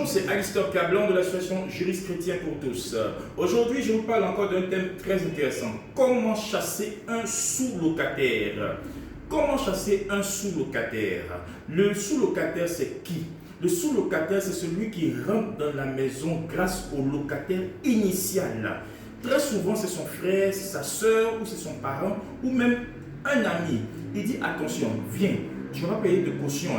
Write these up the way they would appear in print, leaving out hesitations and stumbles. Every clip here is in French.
Bonjour, c'est Alistair Cablan de l'association Juristes Chrétiens pour tous. Aujourd'hui, je vous parle encore d'un thème très intéressant. Comment chasser un sous-locataire? Comment chasser un sous-locataire? Le sous-locataire, c'est qui? Le sous-locataire, c'est celui qui rentre dans la maison grâce au locataire initial. Très souvent, c'est son frère, c'est sa soeur, ou c'est son parent, ou même un ami. Il dit, attention, viens, tu ne vas pas payer de caution,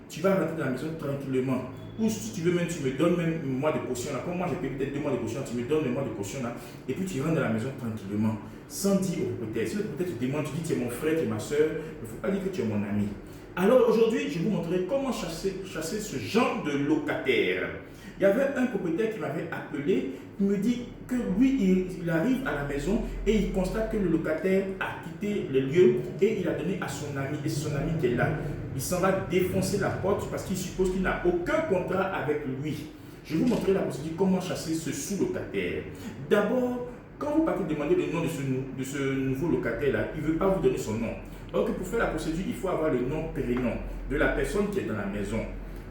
tu vas rentrer dans la maison tranquillement. Ou si tu veux même, tu me donnes même un mois de caution là. Comme moi j'ai payé peut-être 2 mois de caution, tu me donnes le mois de caution là. Et puis tu rentres dans la maison tranquillement, sans dire au propriétaire. Si le propriétaire te demande, tu dis tu es mon frère, tu es ma soeur, il ne faut pas dire que tu es mon ami. Alors aujourd'hui, je vais vous montrer comment chasser ce genre de locataire. Il y avait un propriétaire qui m'avait appelé, qui me dit que lui, il arrive à la maison et il constate que le locataire a quitté le lieu et il a donné à son ami, et c'est son ami qui est là. Il s'en va défoncer la porte parce qu'il suppose qu'il n'a aucun contrat avec lui. Je vais vous montrer la procédure, comment chasser ce sous-locataire. D'abord, quand vous partez demander le nom de ce nouveau locataire-là, il ne veut pas vous donner son nom. Alors que pour faire la procédure, il faut avoir le nom prénom de la personne qui est dans la maison.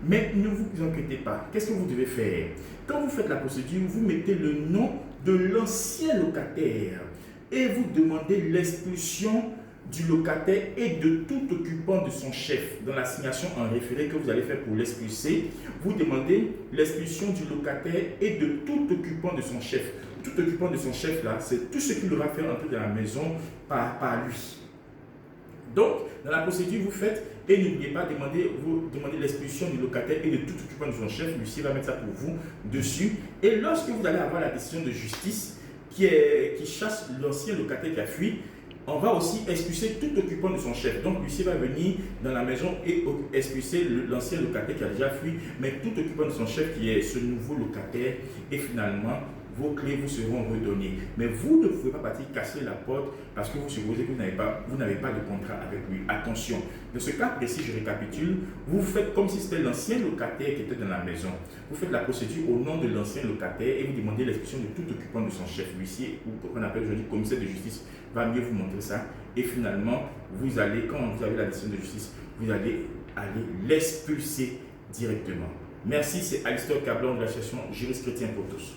Mais ne vous inquiétez pas. Qu'est-ce que vous devez faire? Quand vous faites la procédure, vous mettez le nom de l'ancien locataire et vous demandez l'expulsion du locataire et de tout occupant de son chef. Dans l'assignation en référé que vous allez faire pour l'expulser, vous demandez l'expulsion du locataire et de tout occupant de son chef. Tout occupant de son chef là, c'est tout ce qu'il aura fait entrer dans la maison par lui. Donc, dans la procédure, vous faites, et n'oubliez pas, vous demandez l'expulsion du locataire et de tout occupant de son chef. L'huissier va mettre ça pour vous dessus. Et lorsque vous allez avoir la décision de justice qui chasse l'ancien locataire qui a fui, on va aussi expulser tout occupant de son chef. Donc, l'huissier va venir dans la maison et expulser l'ancien locataire qui a déjà fui, mais tout occupant de son chef qui est ce nouveau locataire. Et finalement, vos clés vous seront redonnées. Mais vous ne pouvez pas partir casser la porte parce que vous supposez que vous n'avez pas de contrat avec lui. Attention, dans ce cas précis, je récapitule, vous faites comme si c'était l'ancien locataire qui était dans la maison. Vous faites la procédure au nom de l'ancien locataire et vous demandez l'expulsion de tout occupant de son chef. L'huissier, ou qu'on appelle aujourd'hui commissaire de justice, va mieux vous montrer ça. Et finalement, vous allez, quand vous avez la décision de justice, vous allez l'expulser directement. Merci, c'est Alistair Cablan de l'association Juristes Chrétiens pour tous.